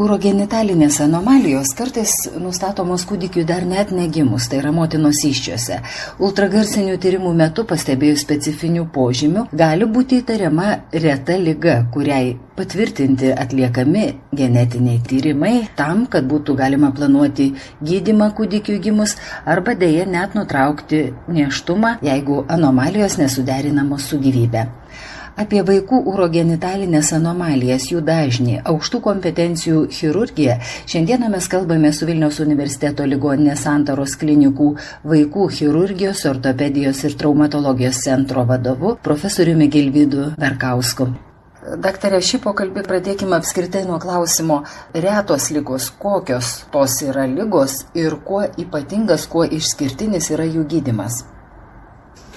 Urogenitalinės anomalijos kartais nustatomos kūdikiui dar net negimus, tai yra motinos įsčiose. Ultragarsinių tyrimų metu pastebėjus specifinių požymių gali būti įtariama reta liga, kuriai patvirtinti atliekami genetiniai tyrimai tam, kad būtų galima planuoti gydymą kūdikiui gimus arba dėja net nutraukti nėštumą, jeigu anomalijos nesuderinamos su gyvybe. Apie vaikų urogenitalinės anomalijas, jų dažnį, aukštų kompetencijų chirurgiją šiandieną mes kalbame su Vilniaus universiteto ligoninės Santaros klinikų vaikų chirurgijos, ortopedijos ir traumatologijos centro vadovu profesoriumi Gilvydu Verkausku. Daktare, šį pokalbį pradėkime apskritai nuo klausimo retos ligos, kokios tos yra ligos ir kuo ypatingas, kuo išskirtinis yra jų gydymas.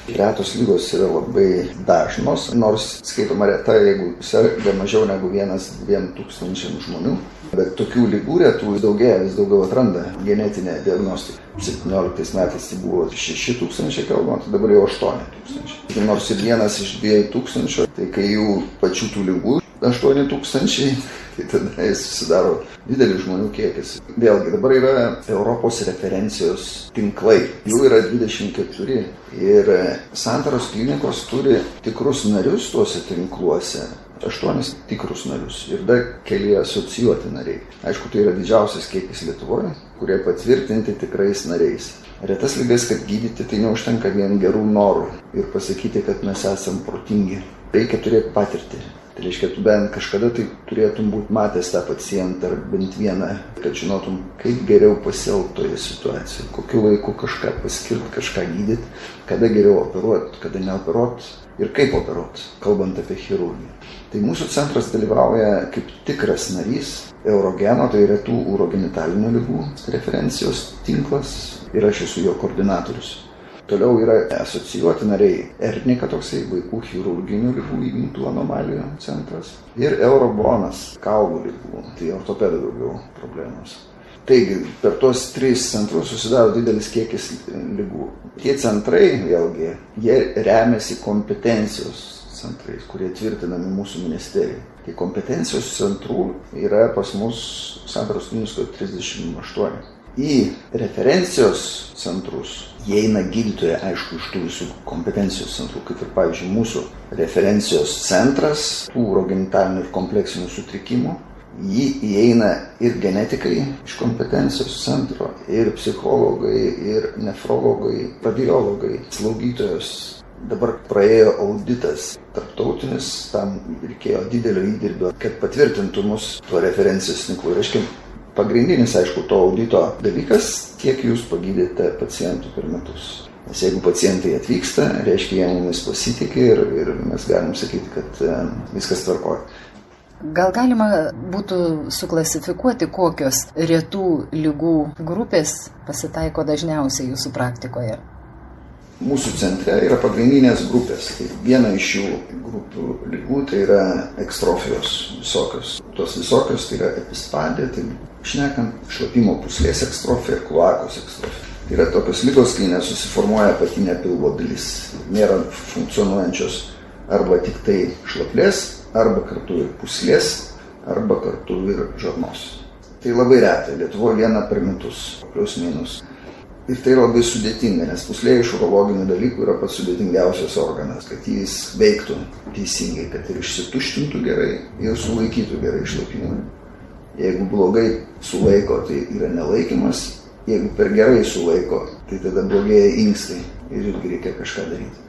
Retos lygos yra labai dažnos, nors skaitoma reta, jeigu serga mažiau negu 1-2 tūkstančiam žmonių. Bet tokių lygų retų vis daugiau atranda genetinė diagnostika. 17 metais tai buvo 6 tūkstančiai kalbant, dabar jau 8 tūkstančiai. Nors ir 1 iš 2 tūkstančių, tai kai jų pačių tų lygų 8 tūkstančiai, tai tada jis susidaro didelis žmonių kiekis. Vėlgi, dabar yra Europos referencijos tinklai. Jų yra 24 ir Santaros klinikos turi tikrus narius tuose tinkluose. 8 tikrus narius ir dar keli asocijuoti nariai. Aišku, tai yra didžiausias kiekis Lietuvoje, kurie patvirtinti tikrais nariais. Retas ligas, kad gydyti, tai neužtenka vien gerų norų ir pasakyti, kad mes esam protingi. Reikia turėti patirtį. Tai reiškia, tu bent kažkada tai turėtum būti matęs tą pacientą ar bent vieną, kad žinotum, kaip geriau pasielgti toje situacijoje, kokiu laiku kažką paskirti, kažką gydyti, kada geriau operuoti, kada neoperuoti ir kaip operuoti, kalbant apie chirurgiją. Tai mūsų centras dalyvauja kaip tikras narys Eurogeno, tai retų urogenitalinių ligų referencijos tinklas ir aš esu jo koordinatorius. Toliau yra asocijuoti nariai Ernika, toksai vaikų chirurginių ligų įgimtų anomalijų centras. Ir Eurobonas, kaulų ligų, tai ortopedų daugiau problemos. Taigi, per tuos 3 centrus susidaro didelis kiekis ligų. Tie centrai, vėlgi, jie remiasi kompetencijos centrais, kurie tvirtinami mūsų ministerijai. Tai kompetencijos centrų yra pas mus Santaros klinikoje 38. Į referencijos centrus įeina gydytojai, aišku, iš tų visų kompetencijos centrų, kaip ir, pavyzdžiui, mūsų referencijos centras, tų urogenitalinių ir kompleksinių sutrikimų. Jį įeina ir genetikai iš kompetencijos centro, ir psichologai, ir nefrologai, radiologai, slaugytojos. Dabar praėjo auditas tarptautinis, tam reikėjo didelio įdirbio, kad patvirtintų mus tuo referencijos tinklu. Reiškia, pagrindinis, aišku, to audito dalykas, kiek jūs pagydėte pacientų per metus. Nes jeigu pacientai atvyksta, reiškia, jie mumis pasitikė ir mes galim sakyti, kad viskas tvarkoja. Gal galima būtų suklasifikuoti, kokios retų ligų grupės pasitaiko dažniausiai jūsų praktikoje? Mūsų centre yra pagrindinės grupės. Tai viena iš šių grupių ligų tai yra ekstrofijos visokios. Tos visokios tai yra epispandė, tai šnekant šlapimo pūslės ekstrofija ir kloakos ekstrofija. Tai yra tokios ligos, kai nesusiformuoja apatinė pilvo dalis. Nėra funkcionuojančios arba tik tai šlaplės, arba kartu ir pūslės, arba kartu ir žarnos. Tai labai retai. Lietuvoje 1 per metus, plius minus. Ir tai labai sudėtinga, nes pūslė iš urologinių dalykų yra pats sudėtingiausias organas, kad jis veiktų teisingai, kad ir išsituštintų gerai ir sulaikytų gerai šlapimą. Jeigu blogai sulaiko, tai yra nelaikymas, jeigu per gerai sulaiko, tai tada blogėja inkstai ir irgi reikia kažką daryti.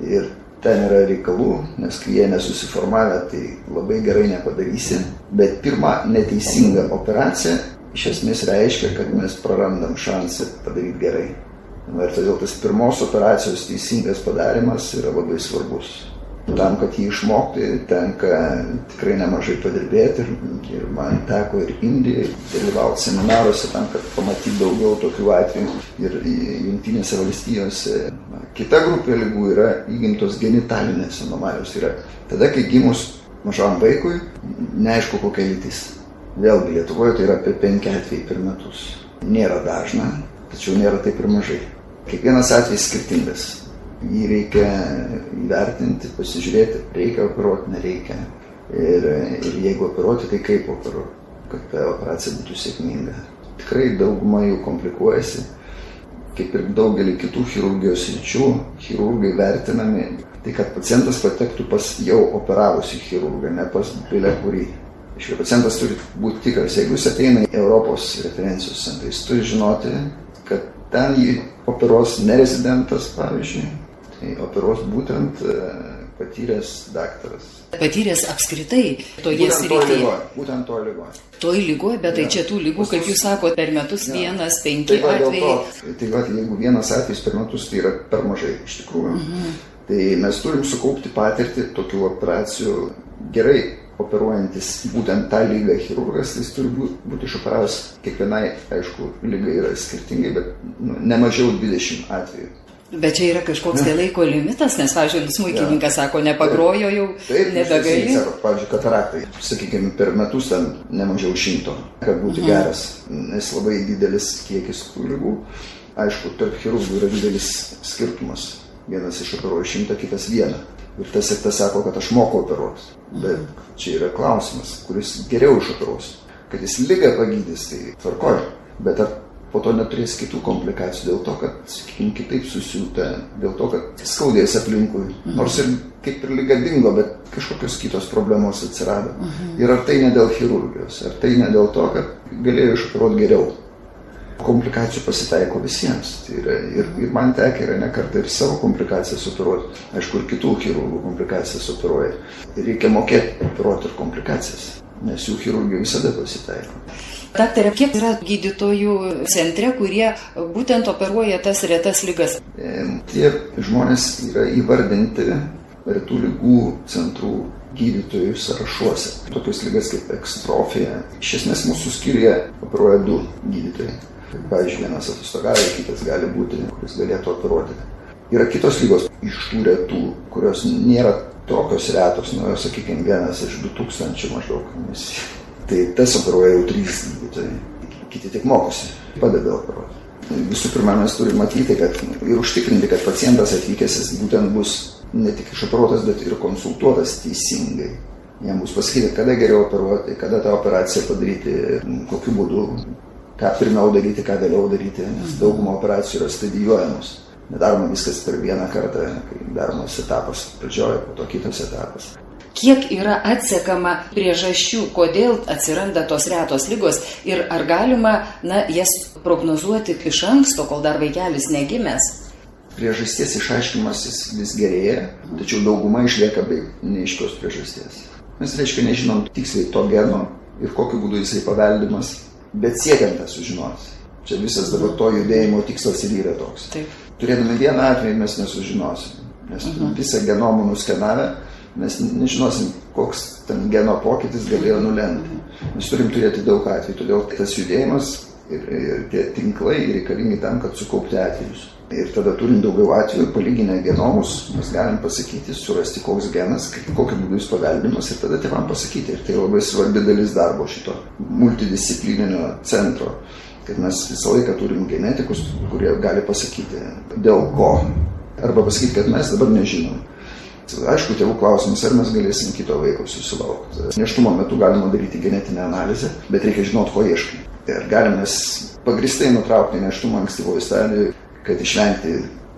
Ir ten yra reikalų, nes kai jie nesusiformavę, tai labai gerai nepadarysi, bet pirma neteisinga operacija iš esmės reiškia, kad mes prarandam šansą padaryti gerai. Ir todėl tas pirmos operacijos teisingas padarimas yra labai svarbus. Tam, kad jį išmokti, tenka tikrai nemažai padirbėti ir man teko ir Indijai dalyvauti seminaruose tam, kad pamatyti daugiau tokių atvejų ir Jungtinėse valstijose. Kita grupė ligų yra įgimtos genitalinės anomalijos. Tai yra tada, kai gimus mažam vaikui, neaišku kokia lytis. Vėlgi Lietuvoje tai yra apie 5 atvejai per metus. Nėra dažna, tačiau nėra taip ir mažai. Kiekvienas atvejis skirtingas. Jį reikia įvertinti, pasižiūrėti, reikia operuoti, nereikia. Ir jeigu operuoti, tai kaip operuoti. kad ta operacija būtų sėkminga. Tikrai dauguma jų komplikuojasi, kaip ir daugelį kitų chirurgijos sričių, chirurgai vertinami, tai kad pacientas patektų pas jau operavusi chirurgą, ne pas bilę kurį. Iškai pacientas turi būti tikras, jeigu jis ateina į Europos referencijos centrą, jis turi žinoti, kad ten jį operuos nerezidentas, pavyzdžiui, tai operuos būtent patyręs daktaras. Patyręs apskritai toje srityje. Būtent to lygoje. Toj lygoje, bet tai čia tų lygų, kaip jūs sakote, per metus 1-5 atvejai. Tai jeigu vienas atvejis per metus, tai yra per mažai iš tikrųjų. Tai mes turim sukaupti patirtį tokių operacijų. Gerai operuojantis būtent tą lygą chirurgas, jis turi būti išoperavęs kiekvienai, aišku, lygai yra skirtingai, bet ne mažiau 20 atvejų. Bet čia yra kažkoks tai laiko limitas, nes, pavyzdžiui, smuikininkas sako, nepagrojo jau, nebegali. Taip, pavyzdžiui, kataraktai, sakykime, per metus ten ne mažiau 100, kad būtų geras, nes labai didelis kiekis tų lygų. Aišku, tarp chirurgų yra didelis skirtumas. Vienas išoperuoja 100, kitas 1. Ir tas sako, kad aš moku operuoti. Bet čia yra klausimas, kuris geriau išoperuos. Kad jis ligą pagydys, tai tvarkoja. Bet ar po to neturės kitų komplikacijų dėl to, kad, sakykime, kitaip susiūta, dėl to, kad skaudės aplinkui. Nors ir kaip ir liga dingo, bet kažkokios kitos problemos atsirado. Ir ar tai ne dėl chirurgijos, ar tai ne dėl to, kad galėjo išoperuoti geriau. Komplikacijų pasitaiko visiems. Tai yra, ir man tekia yra ne kartą ir savo komplikacijas operuoti. Aišku, ir kitų chirurgų komplikacijas operuoja. Ir reikia mokėti operuoti ir komplikacijas, nes jų chirurgija visada pasitaiko. Daktare, kiek yra gydytojų centre, kurie būtent operuoja tas retas ligas? Tie žmonės yra įvardinti retų ligų centrų gydytojų sąrašuose. Tokios ligas kaip ekstrofija. Iš esmės mūsų skyriuje operuoja 2 gydytojai. Pavyzdžiui, vienas atostogauja, kitas gali būti, kuris galėtų operuoti. Yra kitos lygos iš tų retų, kurios nėra tokios retos, sakykime, vienas iš 2000 maždaug. Tai tas operuoja jau 3 gydytojai, kiti tik mokosi, padeda operuoti. Visų pirma, mes turime matyti ir užtikrinti, kad pacientas atvykęs būtent bus ne tik išoperuotas, bet ir konsultuotas teisingai. Jam bus pasakyti, kada geriau operuoti, kada tą operaciją padaryti, kokiu būdu, ką pirmiau daryti, ką vėliau daryti, nes dauguma operacijų yra studijuojamos. Nedaroma viskas per vieną kartą, kai daromas etapas pradžioje, po to kitas etapas. Kiek yra atsekama priežasčių, kodėl atsiranda tos retos ligos ir ar galima jas prognozuoti iš anksto, kol dar vaikelis negimęs? Priežasties išaiškinimas vis gerėja, tačiau dauguma išlieka be neaiškios priežasties. Mes reiškia nežinom tiksliai to geno ir kokiu būdu jisai paveldimas, bet siekiant tą sužinoti. Čia visas dabar to judėjimo tikslas ir yra toks. Taip. Turėdami vieną atvejį mes nesužinosim, nes visą genomą nuskenavę, mes nežinosim, koks ten geno pokytis galėjo nulemti. Mes turim turėti daug atvejų, todėl tas judėjimas ir tie tinklai reikalingi tam, kad sukaupti atvejus. Ir tada turim daugiau atvejų, palyginę genomus, mes galim pasakyti, surasti koks genas, kokiu būdu jis paveldimas ir tada tėvam pasakyti. Ir tai labai svarbi dalis darbo šito multidisciplininio centro, kad mes visą laiką turim genetikus, kurie gali pasakyti, dėl ko. Arba pasakyti, kad mes dabar nežinom. Aišku, tėvų klausimas, ar mes galėsim kito vaiko susilaukti. Nėštumo metu galima daryti genetinę analizę, bet reikia žinoti, ko ieškai. Ir galim mes pagristai nutraukti nėštumą ankstyvoje stadijoje, kad išvengti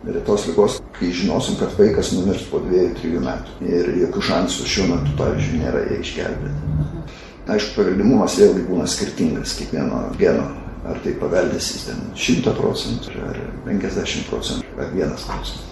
retos ligos, kai žinosim, kad vaikas numirs po 2-3 metų. Ir jokių šansų šiuo metu, pavyzdžiui, nėra jie išgelbėti. Aišku, paveldimumas vėlgi būna skirtingas kiekvieno geno. Ar tai paveldėsis 100%, ar 50%, ar 1%.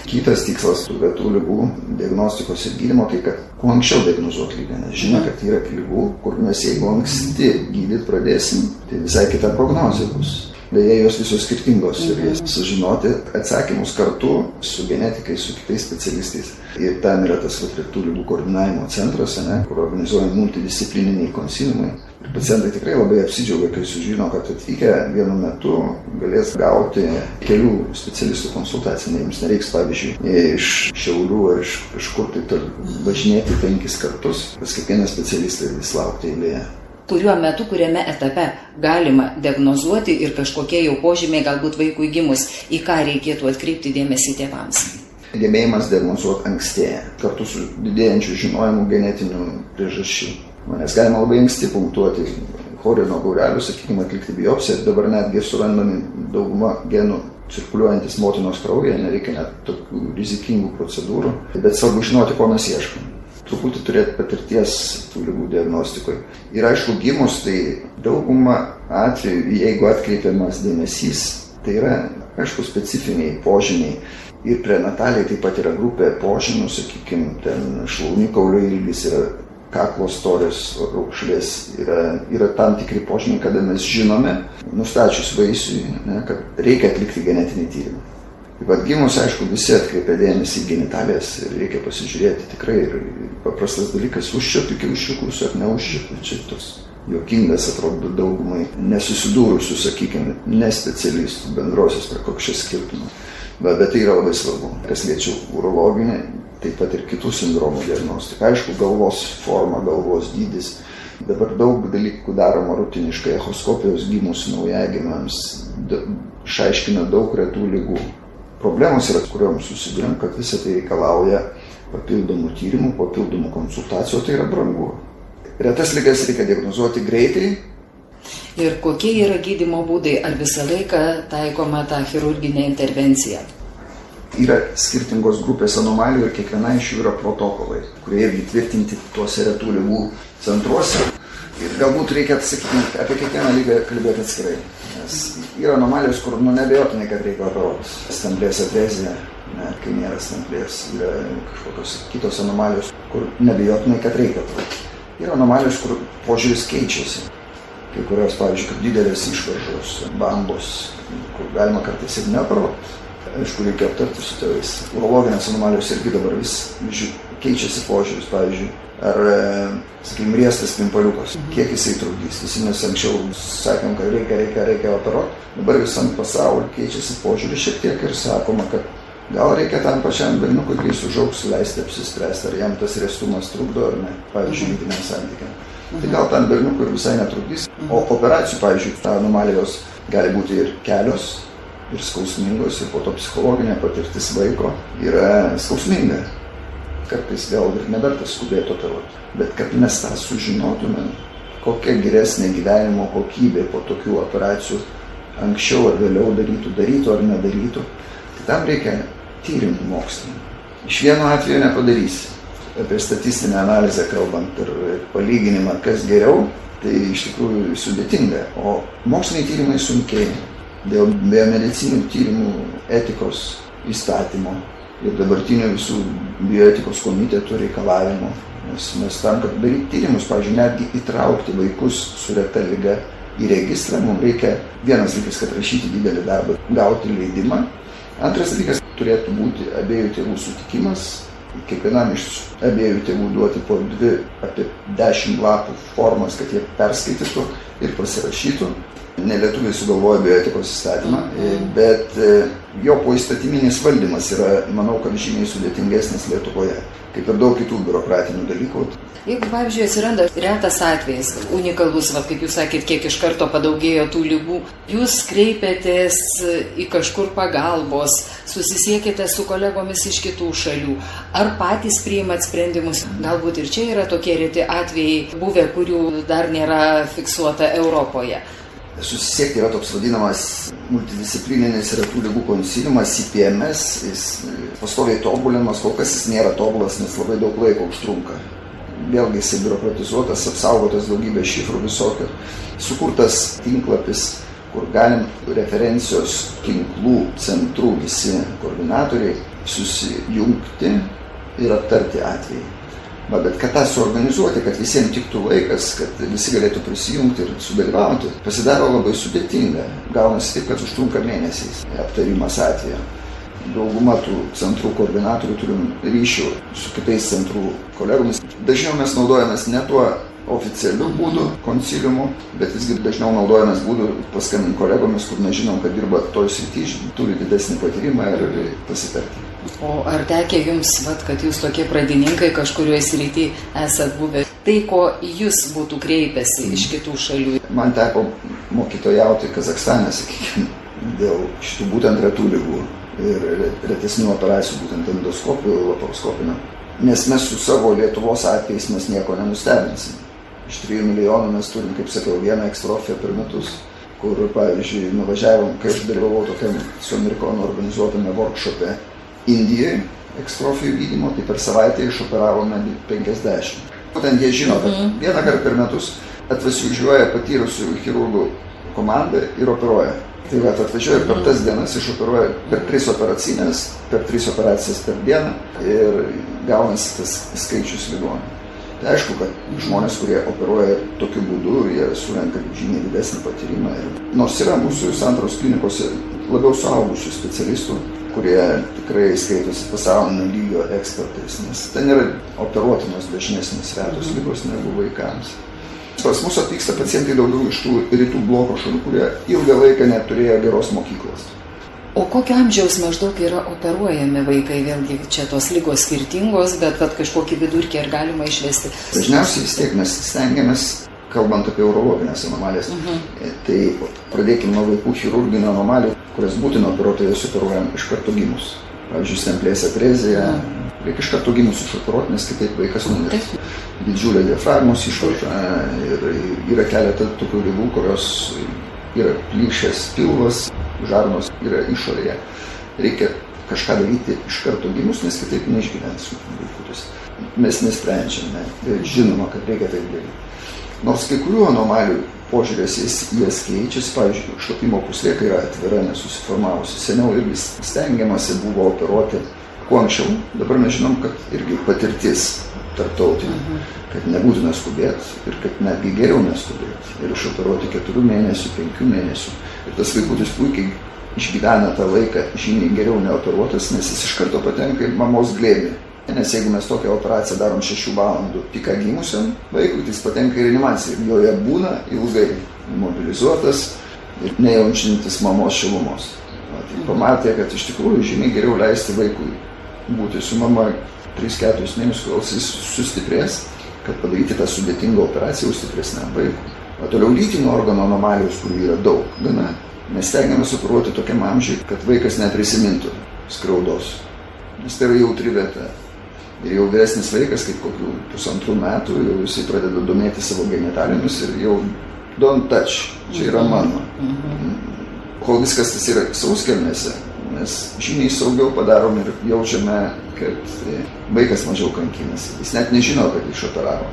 Kitas tikslas tų retų ligų diagnostikos ir gydymo, tai kad kuo anksčiau diagnozuoti lygą, nes žinia, kad yra lygų, kur mes jeigu anksti gydyti pradėsim, tai visai kita prognozė bus. Beje, jos visos skirtingos ir jas sužinoti atsakymus kartu su genetikais, su kitais specialistais. Ir ten yra tas retų ligų koordinavimo centras, kur organizuojami multidisciplininiai konsiliumai. Ir pacientai tikrai labai apsidžiaugia, kai sužino, kad atvykę vienu metu galės gauti kelių specialistų konsultaciją. Jums nereiks, pavyzdžiui, iš Šiaulių ar iš kažkur tai važinėti 5 kartus, pas kiekvieną specialistą vis laukti eilėje. Kuriuo metu, kuriame etape galima diagnozuoti ir kažkokie jau požymiai galbūt vaikui gimus, į ką reikėtų atkreipti dėmesį tėvams? Gebėjimas diagnozuoti ankstėja, kartu su didėjančiu žinojimu genetinių priežasčių. Nes galima labai anksti punktuoti chorino gaurelių, sakykime, atlikti biopsiją. Dabar netgi surandami dauguma genų cirkuliuojantis motinos kraujyje, nereikia net tokių rizikingų procedūrų, bet svarbu žinoti, ko mes ieškom. Truputį turėti patirties tų ligų diagnostikoje. Ir aišku, gimus, tai dauguma atveju, jeigu atkreipiamas dėmesys, tai yra, aišku, specifiniai požymiai. Ir prenataliai taip pat yra grupė požymių, sakykime, ten šlaunikaulio ilgis, yra kaklo storis, raukšlės, yra tam tikri požymiai, kada mes žinome, nustačius vaisiui, kad reikia atlikti genetinį tyrimą. Taip pat gimus, aišku, visi atkreipia dėmesį į genitalijas ir reikia pasižiūrėti tikrai. Ir paprastas dalykas, užčiuopi kiaušiukus ar neužčiuopi, čia toks juokingas atrodo daugumai nesusidūrusių, sakykime, nespecialistų bendrosios prekokšės skirtumų. Bet tai yra labai svarbu, kas liečia urologinį, taip pat ir kitų sindromų diagnostiką. Aišku, galvos forma, galvos dydis. Dabar daug dalykų daroma rutiniškai, echoskopijos gimus naujagimiams išaiškina daug retų ligų. Problemos yra, kuriuom susiduriam, kad visą tai reikalauja papildomų tyrimų, papildomų konsultacijų, tai yra brangu. Retas ligas reikia diagnozuoti greitai. Ir kokie yra gydymo būdai? Ar visą laiką taikoma ta chirurginė intervencija? Yra skirtingos grupės anomalijų ir kiekviena iš jų yra protokolai, kurie irgi tvirtinti tuose retų ligų centruose. Ir galbūt reikia, sakykime, apie kiekvieną lygą kalbėti atskirai. Nes yra anomalijos, kur neabejotinai, kad reikia operuoti. Stemplės atrezija, kai nėra stemplės, yra kažkokios kitos anomalijos, kur neabejotinai, kad reikia operuoti. Yra anomalijos, kur požiūris keičiasi. Kai kurios, pavyzdžiui, kaip didelės išvaržos, bambos, kur galima kartais ir neoperuoti. Aišku, reikia aptarti su tėvais. Urologinės anomalijos irgi dabar vis keičiasi požiūris, pavyzdžiui, ar, sakykime, riestas pimpaliukas, kiek jisai trukdys. Visi mes anksčiau sakėm, kad reikia operuoti. Dabar visam pasaulyje keičiasi požiūris šiek tiek ir sakoma, kad gal reikia tam pačiam berniukui, kai jis užaugs, leisti apsispręsti, ar jam tas riestumas trukdo ar ne, pavyzdžiui, lytiniam santykiam. Tai gal tam berniukui ir visai netrukdys. O operacijų, pavyzdžiui, anomalijos gali būti ir kelios, ir skausmingos, ir po to psichologinė patirtis vaiko yra skausminga. Kartais gal ir neverta skubėti operuoti. Bet kad mes tą sužinotume, kokia geresnė gyvenimo kokybė po tokių operacijų anksčiau ar vėliau darytų ar nedarytų, tai tam reikia tyrimų mokslinių. Iš vieno atveju nepadarysi. Apie statistinę analizę kalbant ir palyginimą, kas geriau, tai iš tikrųjų sudėtinga. O moksliniai tyrimai sunkiai dėl biomedicinių tyrimų etikos įstatymo ir dabartinių visų bioetikos komitetų reikalavimų. Nes mes tam, kad daryti tyrimus, pavyzdžiui, netgi įtraukti vaikus su reta liga į registrą, mums reikia vienas dalykas, kad rašyti didelį darbą, gauti leidimą. Antras dalykas turėtų būti abiejų tėvų sutikimas. Kiekvienam iš abiejų tėvų duoti po 2 apie 10 lapų formas, kad jie perskaitytų ir pasirašytų. Nelietuviai sugalvojo bioetikos įstatymą, bet jo poįstatyminis valdymas yra, manau, kad žymiai sudėtingesnis Lietuvoje, kaip ir daug kitų biurokratinių dalykų. Jeigu, pavyzdžiui, atsiranda retas atvejis, unikalus, kaip jūs sakėt, kiek iš karto padaugėjo tų ligų, jūs kreipiatės į kažkur pagalbos, susisiekite su kolegomis iš kitų šalių, ar patys priimat sprendimus, galbūt ir čia yra tokie reti atvejai buvę, kurių dar nėra fiksuota Europoje. Susisiekti yra toks vadinamas multidisciplininis retų ligų konsiliumas, IPMS, jis pastoviai tobulinamas, kol kas jis nėra tobulas, nes labai daug laiko užtrunka. Vėlgi jisai biurokratizuotas, apsaugotas daugybė šifrų visokio. Sukurtas tinklapis, kur galim referencijos tinklų centrų visi koordinatoriai susijungti ir aptarti atvejį. Bet kad tą suorganizuoti, kad visiems tiktų laikas, kad visi galėtų prisijungti ir sudalyvauti, pasidaro labai sudėtinga. Gaunasi taip, kad užtrunka mėnesiais aptarimas atveju. Dauguma tų centrų koordinatorių turim ryšių su kitais centrų kolegomis. Dažniau mes naudojamės ne tuo oficialiu būdu, konsiliumu, bet visgi dažniau naudojamės būdu paskambinti kolegomis, kur mes žinom, kad dirba toj srity, turi didesnį patyrimą ir pasitarti. O ar tekia jums, kad jūs tokie pradininkai kažkurioje srity esat buvę, tai ko jūs būtų kreipęsi iš kitų šalių? Man teko mokytojauti Kazakstane, sakykime, dėl šitų būtent retų ligų ir retesnių operacijų, būtent endoskopijų, laparoskopinių. Nes mes su savo Lietuvos atvejais mes nieko nenustebinsim. Iš 3 milijonų mes turim, kaip sakiau, vieną ekstrofiją per metus, kur, pavyzdžiui, nuvažiavom, kai aš dalyvavau tokiam su amerikonų organizuotame workshop'e Indijoje, ekstrofijų gydymo, tai per savaitę išoperavome 50. Būtent jie žino, kad vieną kartą per metus atvažiuoja patyrusių chirurgų komanda ir operuoja. Tai va, atvažiuoja per tas dienas, išoperuoja per 3 operacinės, per 3 operacijas per dieną ir gaunasi tas skaičius ligonių. Tai aišku, kad žmonės, kurie operuoja tokiu būdu, jie surenka žymiai didesnį patyrimą. Nors yra mūsų santaros klinikose labiau suaugusių specialistų, kurie tikrai skaitosi pasaulinio lygio ekspertais, nes ten yra operuotinos dažnesnės retos ligos negu vaikams. Pas mus atvyksta pacientai daugiau iš tų rytų bloko šalių, kurie ilgą laiką neturėjo geros mokyklos. O kokio amžiaus maždaug yra operuojami vaikai? Vėlgi čia tos ligos skirtingos, bet kad kažkokį vidurkį ar galima išvesti? Dažniausiai vis tiek mes stengiamės, kalbant apie urologinės anomalijas, tai pradėkime nuo vaikų chirurginių anomalijų, kurias būtina operuoti, jas operuojam iš karto gimus. Pavyzdžiui, stemplės atrezija, reikia iš karto gimus išoperuoti, nes kitaip vaikas numirs. Didžiulė diafragmos išvarža ir yra keletą tokių ligų, kurios yra plyšęs pilvas, žarnos yra išorėje. Reikia kažką daryti iš karto gimus, nes kitaip neišgyvens vaikutis. Mes nesprendžiame, žinoma, kad reikia taip daryti. Nors kai kurių anomalijų požiūrės jas keičiasi, pavyzdžiui, šlapimo pūslė, kai yra atvira, nesusiformavusi. Seniau irgi stengiamasi buvo operuoti kuo anksčiau. Dabar mes žinom, kad irgi patirtis tarptautinė, kad nebūtina skubėti ir kad netgi geriau neskubėti. Ir išoperuoti 4 mėnesių, 5 mėnesių. Ir tas vaikutis puikiai išgyvena tą laiką žymiai geriau neoperuotas, nes jis iš karto patenka į mamos glėbį. Nes jeigu mes tokią operaciją darom 6 valandų piką gimusiam vaikui, tai jis patenka į reanimaciją. Joje būna ilgai mobilizuotas ir nejaučiantis mamos šilumos. Tai pamatė, kad iš tikrųjų žymiai geriau leisti vaikui būti su mama 3-4 mėnesius, kol jis sustiprės, kad padaryti tą sudėtingą operaciją stipresniam vaikui. O toliau lytinių organų anomalijos, kurių yra daug, gana, mes stengiamės operuoti tokiam amžiui, kad vaikas neprisimintų skriaudos. Nes tai yra jautri vieta. Ir jau vyresnis vaikas, kaip kokių 1,5 metų, jau jisai pradeda domėti savo genitalijomis ir jau don't touch, čia yra mano. Kol viskas tas yra sauskelnėse, mes žymiai saugiau padarom ir jaučiame, kad vaikas mažiau kankinasi. Jis net nežino, kad išoperavo.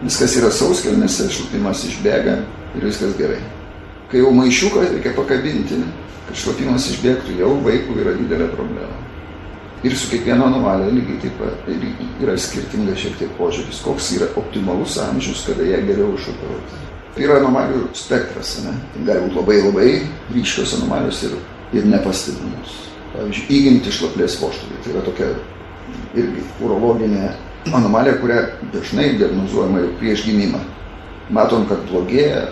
Viskas yra sauskelnėse, šlapimas išbėga ir viskas gerai. Kai jau maišiuką reikia pakabinti, kad šlapimas išbėgtų, jau vaikų yra didelė problema. Ir su kiekviena anomalija lygiai taip pat yra skirtinga šiek tiek požiūris, koks yra optimalus amžius, kada ją geriau išoperuoti. Tai yra anomalijų spektras, ne? Tai gali būti labai labai ryškios anomalijos ir nepastebimos. Pavyzdžiui, įgimti šlaplės vožtuvai. Tai yra tokia irgi urologinė anomalija, kurią dažnai diagnozuojama jau prieš gimimą. Matom, kad blogėja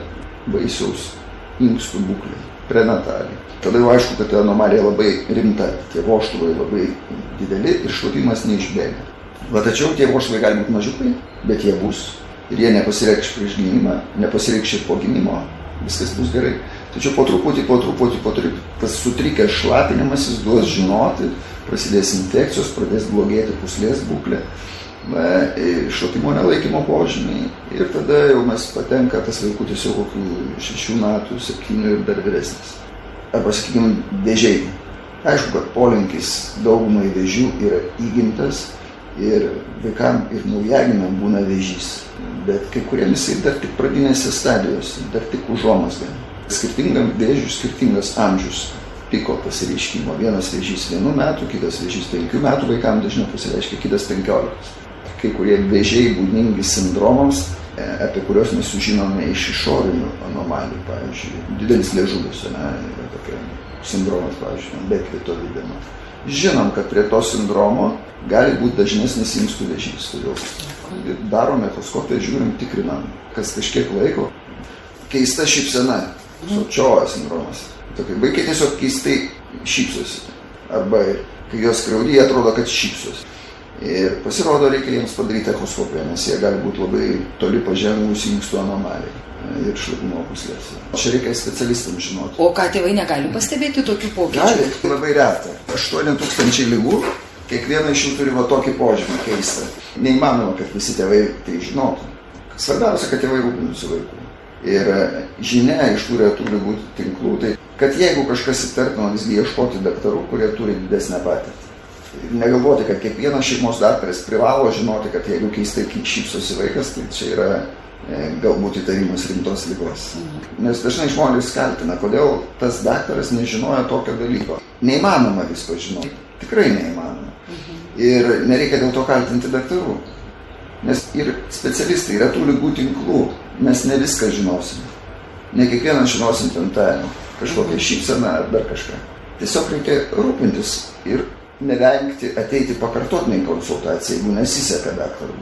vaisiaus inkstų būklė, prenataliai. Tada jau aišku, kad ta anomalija labai rimta, tie vožtuvai labai dideli ir šlapimas neišbėga. Va, tačiau tie vožtuvai gali būti mažiukai, bet jie bus. Ir jie nepasireikš prieš gimimą, nepasireikš ir po gimimo, viskas bus gerai. Tačiau po truputį, tas sutrikęs šlapinimas jis duos žinoti, prasidės infekcijos, pradės blogėti pūslės būklė, šlapimo nelaikymo požymiai. Ir tada jau mes patenka tas vaikutis jau kokių 6 metų, 7 ir dar vyresnis. Arba, sakykime, vėžiai. Aišku, kad polinkis daugumai vėžių yra įgimtas ir vaikam ir naujagimiam būna vėžys. Bet kai kuriems jisai dar tik pradinėse stadijose, dar tik užuomazga. Skirtingam vėžiui skirtingas amžius piko pasireiškimo. Vienas vėžys 1 metų, kitas vėžys 5 metų vaikams dažniau pasireiškia, kitas 15. Kai kurie vėžiai būdingi sindromams, apie kuriuos mes sužinome iš išorinių anomalijų, pavyzdžiui, didelis liežuvis, yra tokia sindromas, pavyzdžiui, Bekvito lydema. Žinom, kad prie to sindromo gali būti dažnesnis inkstų vėžys, todėl darom echoskopiją, žiūrim, tikrinam, kas kažkiek laiko. Keista šypsena, Sočiovo sindromas. Tokie vaikai tiesiog keistai šypsosi. Arba kai jos skriaudi, jie atrodo, kad šypsosi. Ir pasirodo, reikia jiems padaryti echoskopiją, nes jie gali būti labai toli pažengusi inkstų anomalijai ir šlapimo pūslėse. Čia reikia specialistams žinoti. O ką, tėvai negali pastebėti tokių pokyčių? Gali, labai reta. 8,000 ligų, kiekviena iš jų turi va tokį požymį keistą. Neįmanoma, kad visi tėvai tai žinotų. Svarbiausia, kad tėvai rūpintųsi vaiku. Ir žinia iš tų retų ligų tinklų, tai kad jeigu kažkas įtartino, visgi ieškoti daktarų, kurie turi didesnę patirtį. Ir negalvoti, kad kiekvienas šeimos daktaras privalo žinoti, kad jeigu keistai šypsosi vaikas, tai čia yra galbūt įtarimas rimtos ligos. Nes dažnai žmonės kaltina, kodėl tas daktaras nežinojo tokio dalyko. Neįmanoma visko žinoti. Tikrai neįmanoma. Ir nereikia dėl to kaltinti daktarų. Nes ir specialistai yra tų ligų tinklų. Mes ne viską žinosim. Ne kiekvieną žinosim ten tą kažkokią šypseną ar dar kažką. Tiesiog reikia rūpintis ir nevengti ateiti pakartotinai konsultacijai, jeigu nesiseka daktarui.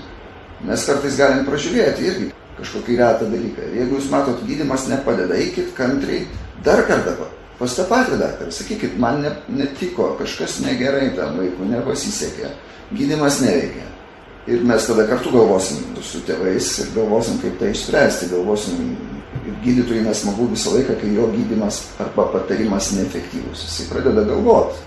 Mes kartais galim pražiūrėti irgi kažkokį retą dalyką. Jeigu jūs matot, gydymas nepadeda, eikit kantriai dar kartą pas tą patį daktarą. Sakykit, man netiko, kažkas negerai tam vaikui, nepasisekė, gydymas neveikia. Ir mes tada kartu galvosim su tėvais ir galvosim, kaip tai išspręsti. Galvosim, ir gydytojui nesmagu visą laiką, kai jo gydymas arba patarimas neefektyvus. Jisai pradeda galvoti.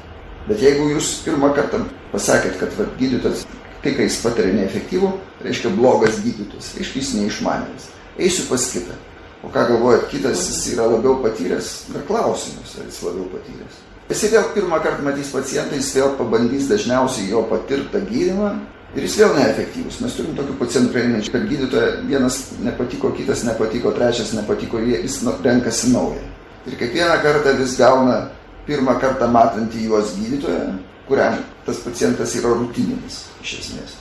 Bet jeigu jūs pirmą kartą pasakėt, kad gydytojas, tai kai jis patarė neefektyvų, reiškia blogas gydytojas, reiškia jis neišmanęs. Eisiu pas kitą. O ką galvojat, kitas jis yra labiau patyręs, dar klausimus, ar jis labiau patyręs. Jisai vėl pirmą kartą matys pacientą, jis vėl pabandys dažniausiai jo patirtą gydymą ir jis vėl neefektyvus. Mes turim tokių pacientų prieinančių, kad gydytoja vienas nepatiko, kitas nepatiko, trečias nepatiko, jis renkasi naują. Ir kiekvieną kartą vis gauna pirmą kartą matantį juos gydytoją, kuriam tas pacientas yra rutininis iš esmės.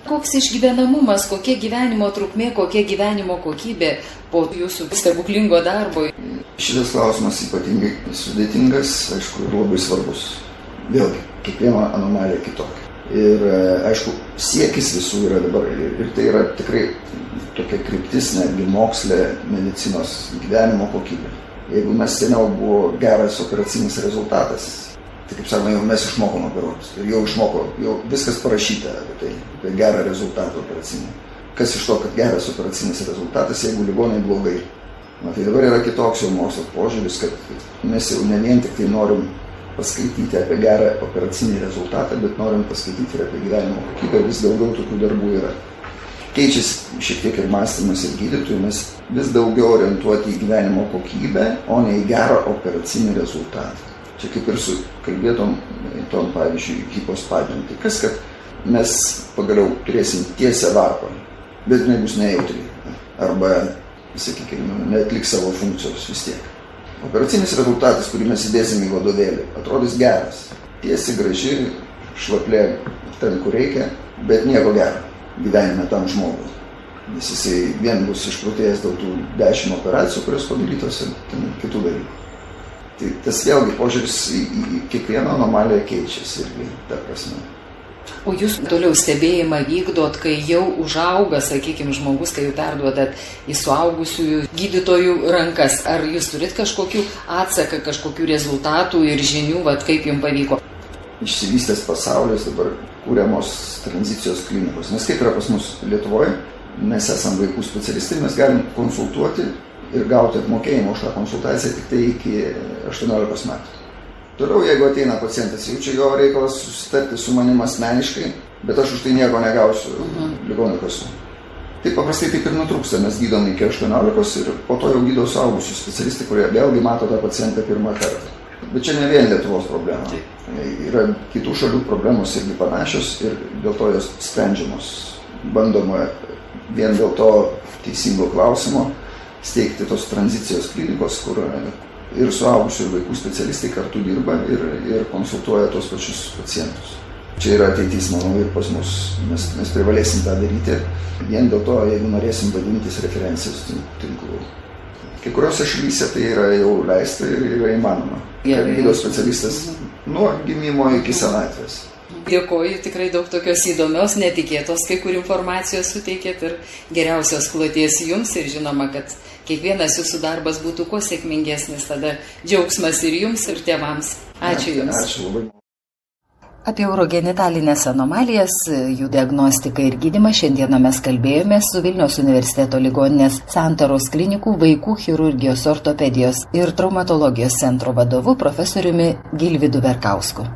Koks išgyvenamumas, kokia gyvenimo trukmė, kokia gyvenimo kokybė po jūsų stebuklingo darbo? Šitas klausimas ypatingai sudėtingas, aišku, ir labai svarbus. Vėlgi, kiekviena anomalija kitokia. Ir aišku, siekis visų yra dabar, ir tai yra tikrai tokia kryptis, netgi mokslė medicinos gyvenimo kokybė. Jeigu mes seniau buvo geras operacinis rezultatas, tai kaip sakoma, jau mes išmokom operuotis. Ir jau viskas parašyta apie gerą rezultatą operacinį. Kas iš to, kad geras operacinis rezultatas, jeigu ligonai blogai. Tai dabar yra kitoks jau mokslo požiūris, kad mes jau ne vien tik tai norim paskaityti apie gerą operacinį rezultatą, bet norim paskaityti ir apie gyvenimo kokybę, vis daugiau tokių darbų yra. Keičiasi šiek tiek ir mąstymas ir gydytojų, mes vis daugiau orientuoti į gyvenimo kokybę, o ne į gerą operacinį rezultatą. Čia kaip ir su kalbėtom, pavyzdžiui, hipospadijom. Tai kas, kad mes pagaliau turėsim tiesią varpą, bet jinai bus nejautri. Arba, sakykime, neatliks savo funkcijos vis tiek. Operacinis rezultatas, kurį mes įdėsim į vadovėlį, atrodys geras. Tiesi, graži, šlaplė ten, kur reikia, bet nieko gero gyvenime tam žmogui. Nes jisai vien bus išprotėjęs dėl tų 10 operacijų, kurios padarytos ir kitų dalykų. Tai tas vėlgi požiūris į kiekvieną anomaliją keičiasi irgi, ta prasme. O jūs toliau stebėjimą vykdot, kai jau užauga, sakykime, žmogus, kai jau perduodat į suaugusiųjų gydytojų rankas. Ar jūs turit kažkokių atsaką, kažkokių rezultatų ir žinių, kaip jums pavyko? Išsivystęs pasaulis, dabar kūriamos tranzicijos klinikos. Nes kaip yra pas mus Lietuvoje, mes esam vaikų specialistai, mes galim konsultuoti ir gauti apmokėjimą už tą konsultaciją tik tai iki 18 metų. Toliau, jeigu ateina pacientas, jau čia jo reikalas susitarti su manim asmeniškai, bet aš už tai nieko negausiu ligonių kasų. Tai paprastai taip ir nutrūksta, mes gydom iki 18 ir po to jau gydo suaugusių specialistai, kurie vėlgi mato tą pacientą pirmą kartą. Bet čia ne vien Lietuvos problema. Yra kitų šalių problemos irgi panašios ir dėl to jos sprendžiamos. Bandoma vien dėl to teisingo klausimo steigti tos tranzicijos klinikos, kur ir suaugusių ir vaikų specialistai kartu dirba ir konsultuoja tos pačius pacientus. Čia yra ateitis, manau, ir pas mus. Mes privalėsim tą daryti vien dėl to, jeigu norėsim vadintis referencijos tinklu. Kai kuriuose šalyse tai yra jau leista ir yra įmanoma. Gydo specialistas nuo gimimo iki senatvės. Dėkoju, tikrai daug tokios įdomios, netikėtos kai kur informacijos suteikėt ir geriausios kloties jums ir žinoma, kad kiekvienas jūsų darbas būtų kuo sėkmingesnis, tada džiaugsmas ir jums, ir tėvams. Ačiū Jums. Ačiū labai. Apie urogenitalinės anomalijas, jų diagnostiką ir gydymą šiandieną mes kalbėjome su Vilniaus universiteto ligoninės Santaros klinikų vaikų chirurgijos, ortopedijos ir traumatologijos centro vadovu profesoriumi Gilvydu Verkausku.